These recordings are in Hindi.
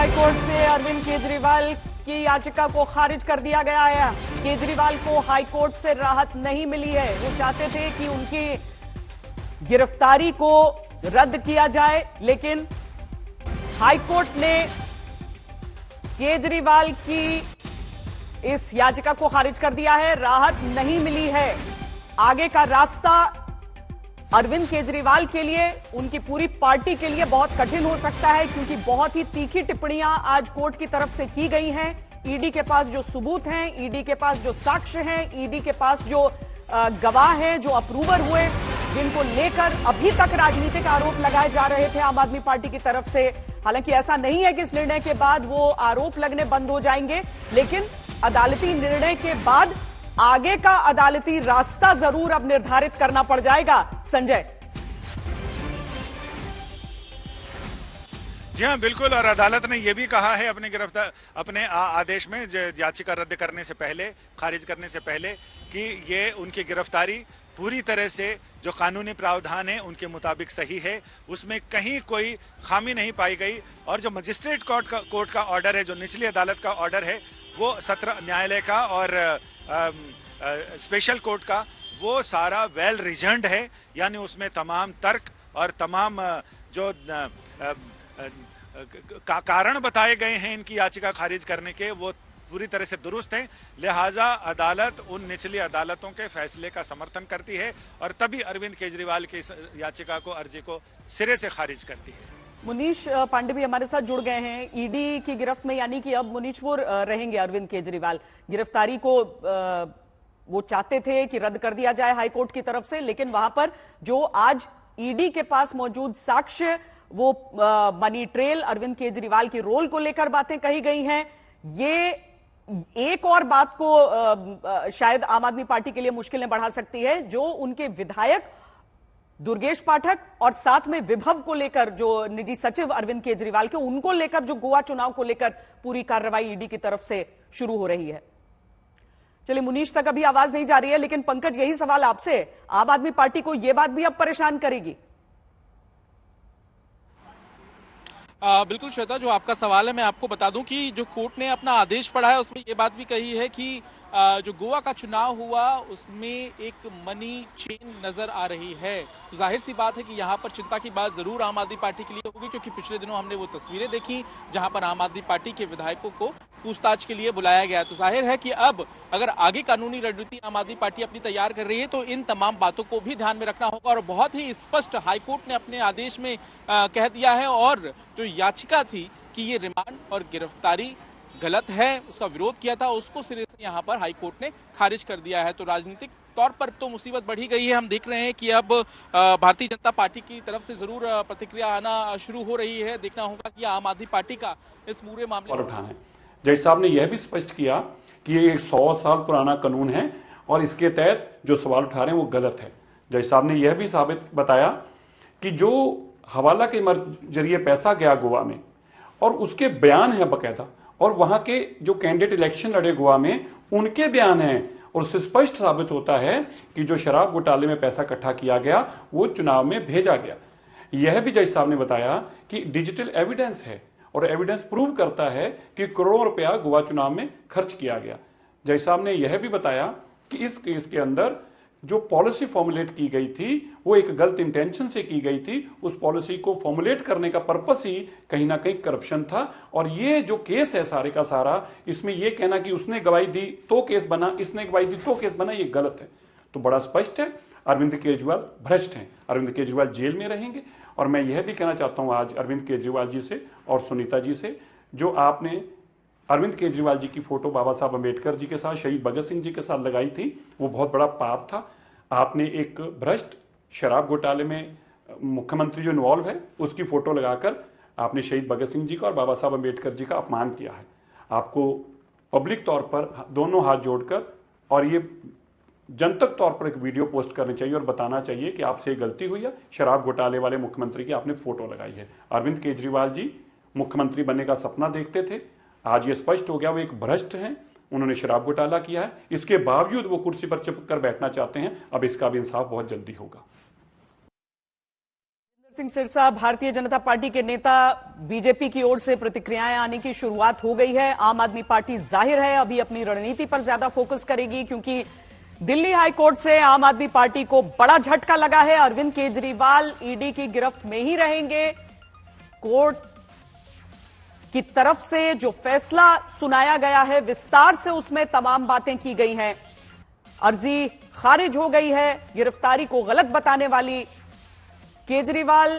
हाईकोर्ट से अरविंद केजरीवाल की याचिका को खारिज कर दिया गया है। केजरीवाल को हाईकोर्ट से राहत नहीं मिली है। वो चाहते थे कि उनकी गिरफ्तारी को रद्द किया जाए, लेकिन हाईकोर्ट ने केजरीवाल की इस याचिका को खारिज कर दिया है। राहत नहीं मिली है। आगे का रास्ता अरविंद केजरीवाल के लिए, उनकी पूरी पार्टी के लिए बहुत कठिन हो सकता है, क्योंकि बहुत ही तीखी टिप्पणियां आज कोर्ट की तरफ से की गई हैं। ईडी के पास जो सबूत हैं, ईडी के पास जो साक्ष्य हैं, ईडी के पास जो गवाह हैं, जो अप्रूवर हुए, जिनको लेकर अभी तक राजनीतिक आरोप लगाए जा रहे थे आम आदमी पार्टी की तरफ से। हालांकि ऐसा नहीं है कि इस निर्णय के बाद वो आरोप लगने बंद हो जाएंगे, लेकिन अदालती निर्णय के बाद आगे का अदालती रास्ता जरूर अब निर्धारित करना पड़ जाएगा। संजय जी हाँ, बिल्कुल। और अदालत ने यह भी कहा है अपने आदेश में याचिका रद्द करने से पहले, खारिज करने से पहले, कि ये उनकी गिरफ्तारी पूरी तरह से जो कानूनी प्रावधान है उनके मुताबिक सही है, उसमें कहीं कोई खामी नहीं पाई गई। और जो मजिस्ट्रेट कोर्ट का ऑर्डर है, जो निचली अदालत का ऑर्डर है, वो सत्र न्यायालय का और स्पेशल कोर्ट का, वो सारा वेल रीजन्ड है। यानी उसमें तमाम तर्क और तमाम जो कारण बताए गए हैं इनकी याचिका खारिज करने के, वो पूरी तरह से दुरुस्त है। लिहाजा अदालत उन निचली अदालतों के फैसले का समर्थन करती है और तभी अरविंद केजरीवाल की याचिका को, अर्जी को सिरे से खारिज करती है। मुनीश पांडे भी हमारे साथ जुड़ गए हैं ईडी की गिरफ्त में, यानी कि अब मुनीश वो रहेंगे अरविंद केजरीवाल। गिरफ्तारी को वो चाहते थे कि रद्द कर दिया जाए हाईकोर्ट की तरफ से, लेकिन वहां पर जो आज ईडी के पास मौजूद साक्ष्य, वो मनी ट्रेल, अरविंद केजरीवाल के रोल को लेकर बातें कही गई हैं। ये एक और बात को शायद आम आदमी पार्टी के लिए मुश्किलें बढ़ा सकती है। जो उनके विधायक दुर्गेश पाठक और साथ में विभव को लेकर, जो निजी सचिव अरविंद केजरीवाल के, उनको लेकर जो गोवा चुनाव को लेकर पूरी कार्रवाई ईडी की तरफ से शुरू हो रही है। चलिए, मुनीश तक अभी आवाज नहीं जा रही है, लेकिन पंकज, यही सवाल आपसे, आम आदमी पार्टी को यह बात भी अब परेशान करेगी? बिल्कुल श्वेता, जो आपका सवाल है मैं आपको बता दूं कि जो कोर्ट ने अपना आदेश पढ़ा है उसमें ये बात भी कही है कि जो गोवा का चुनाव हुआ उसमें एक मनी चेन नजर आ रही है। तो जाहिर सी बात है कि यहाँ पर चिंता की बात जरूर आम आदमी पार्टी के लिए होगी, क्योंकि पिछले दिनों हमने वो तस्वीरें देखी जहां पर आम आदमी पार्टी के विधायकों को पूछताछ के लिए बुलाया गया। तो जाहिर है कि अब अगर आगे कानूनी रणनीति आम आदमी पार्टी अपनी तैयार कर रही है तो इन तमाम बातों को भी ध्यान में रखना होगा। और बहुत ही स्पष्ट हाईकोर्ट ने अपने आदेश में कह दिया है, और जो याचिका थी कि ये रिमांड और गिरफ्तारी गलत है, उसका विरोध किया था, उसको सिरे से यहाँ पर हाईकोर्ट ने खारिज कर दिया है। तो राजनीतिक तौर पर तो मुसीबत बढ़ी गई है। हम देख रहे हैं कि अब भारतीय जनता पार्टी की तरफ से जरूर प्रतिक्रिया आना शुरू हो रही है। देखना होगा कि आम आदमी पार्टी का इस पूरे मामले में। जज साहब ने यह भी स्पष्ट किया कि ये एक 100 साल पुराना कानून है और इसके तहत जो सवाल उठा रहे हैं वो गलत है। जज साहब ने यह भी साबित बताया कि जो हवाला के जरिए पैसा गया गोवा में, और उसके बयान है बकायदा, और वहां के जो कैंडिडेट इलेक्शन लड़े गोवा में उनके बयान हैं, और उससे स्पष्ट साबित होता है कि जो शराब घोटाले में पैसा इकट्ठा किया गया वो चुनाव में भेजा गया। यह भी जज साहब ने बताया कि डिजिटल एविडेंस है और एविडेंस प्रूव करता है कि करोड़ों रुपया गोवा चुनाव में खर्च किया गया। जज साहब ने यह भी बताया कि इस केस के अंदर जो पॉलिसी फॉर्मुलेट की गई थी वो एक गलत इंटेंशन से की गई थी। उस पॉलिसी को फॉर्मुलेट करने का पर्पस ही कहीं ना कहीं करप्शन था। और ये जो केस है सारे का सारा, इसमें ये कहना कि उसने गवाही दी तो केस बना, इसने गवाही दी तो केस बना, ये गलत है। तो बड़ा स्पष्ट है, अरविंद केजरीवाल भ्रष्ट हैं, अरविंद केजरीवाल जेल में रहेंगे। और मैं यह भी कहना चाहता हूं आज अरविंद केजरीवाल जी से और सुनीता जी से, जो आपने अरविंद केजरीवाल जी की फोटो बाबा साहब अम्बेडकर जी के साथ, शहीद भगत सिंह जी के साथ लगाई थी, वो बहुत बड़ा पाप था। आपने एक भ्रष्ट शराब घोटाले में मुख्यमंत्री जो इन्वॉल्व है उसकी फोटो लगाकर आपने शहीद भगत सिंह जी का और बाबा साहब अम्बेडकर जी का अपमान किया है। आपको पब्लिक तौर पर दोनों हाथ जोड़कर और ये जनतक तौर पर एक वीडियो पोस्ट करनी चाहिए और बताना चाहिए कि आपसे गलती हुई है, शराब घोटाले वाले मुख्यमंत्री की आपने फोटो लगाई है। अरविंद केजरीवाल जी मुख्यमंत्री बनने का सपना देखते थे, आज ये स्पष्ट हो गया वो एक भ्रष्ट हैं, उन्होंने शराब घोटाला किया है, इसके बावजूद वो कुर्सी पर चिपक कर बैठना चाहते हैं। अब इसका भी इंसाफ बहुत जल्दी होगा। सिंह सिरसा, भारतीय जनता पार्टी के नेता, बीजेपी की ओर से प्रतिक्रियाएं आने की शुरुआत हो गई है। आम आदमी पार्टी जाहिर है अभी अपनी रणनीति पर ज्यादा फोकस करेगी, क्योंकि दिल्ली हाईकोर्ट से आम आदमी पार्टी को बड़ा झटका लगा है। अरविंद केजरीवाल ईडी की गिरफ्त में ही रहेंगे। कोर्ट की तरफ से जो फैसला सुनाया गया है, विस्तार से उसमें तमाम बातें की गई हैं। अर्जी खारिज हो गई है। गिरफ्तारी को गलत बताने वाली केजरीवाल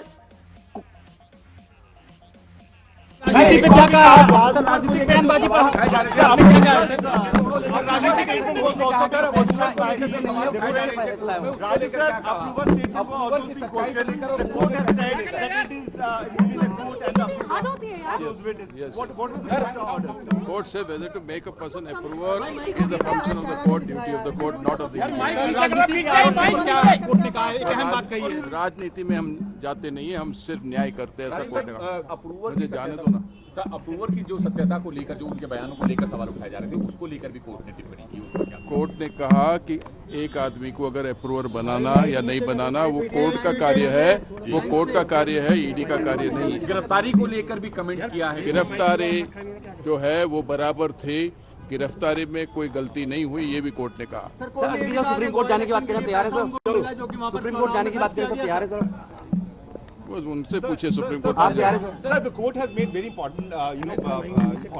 राजनीति पे क्या कहा? राजनीतिक बयानबाजी पर आपने क्या कहा? Court said whether to make a person approver is the function of the court, duty of the court, not of the राजनीति में हम जाते नहीं है, हम सिर्फ न्याय करते हैं। ऐसा कोर्ट ने कहा। मुझे जाने दो ना। सर, अप्रूवर की जो सत्यता को लेकर, जो उनके बयानों को लेकर सवाल उठाए जा रहे थे, उसको लेकर भी कोर्ट ने टिप्पणी की। उसका क्या? कोर्ट ने कहा कि एक आदमी को अगर अप्रूवर बनाना या नहीं बनाना वो कोर्ट का कार्य है, वो कोर्ट का कार्य है, ईडी का कार्य नहीं है। गिरफ्तारी को लेकर भी कमेंट किया है। गिरफ्तारी जो है वो बराबर थी, गिरफ्तारी में कोई गलती नहीं हुई, ये भी कोर्ट ने कहा। सुप्रीम कोर्ट जाने की बात करें तैयार है सर? सुप्रीम कोर्ट जाने की बात करें तो तैयार है सर? वो उनसे पूछे supreme court. Sir, the court has made very important,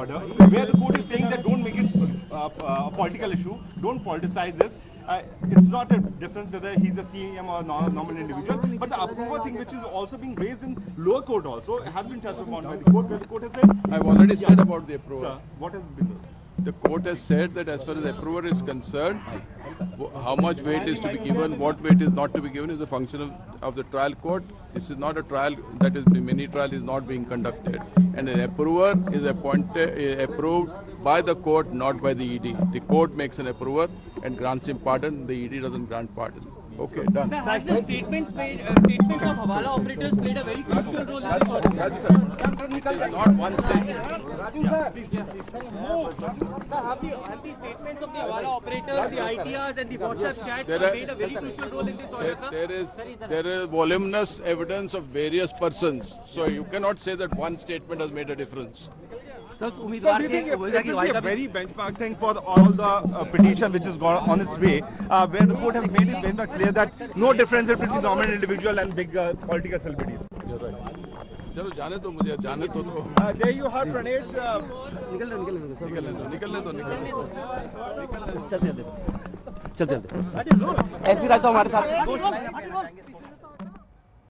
order where the court is saying that don't make it a political issue, don't politicize this. It's not a difference whether he's a CM or normal individual, but the approval thing, which is also being raised in lower court, also has been touched upon by the court, where the court has said. I've already said about the approval. Sir, what has been done? The court has said that as far as approval is concerned, how much weight is to be given, what weight is not to be given is a function of the trial court. This is not a trial that is, mini trial is not being conducted. And an approver is approved by the court, not by the ED. The court makes an approver and grants him pardon, the ED doesn't grant pardon. Okay, done. Sir, has the statements of Hawala operators played a very crucial role in this audit? It is not one statement. Sir, have the statements of the Hawala operators, the ITRs and the WhatsApp chats played a very crucial role in this audit, sir? There is voluminous evidence of various persons. So you cannot say that one statement has made a difference. So do you think it will be a very benchmark thing for all the petition which has gone on its way, where the court has made it very clear that no difference between normal individual and big political celebrities? You're right. चलो जाने दो, मुझे जाने तो दो। There you have Pranesh. निकलने दो। चलते ऐसी राज हमारे साथ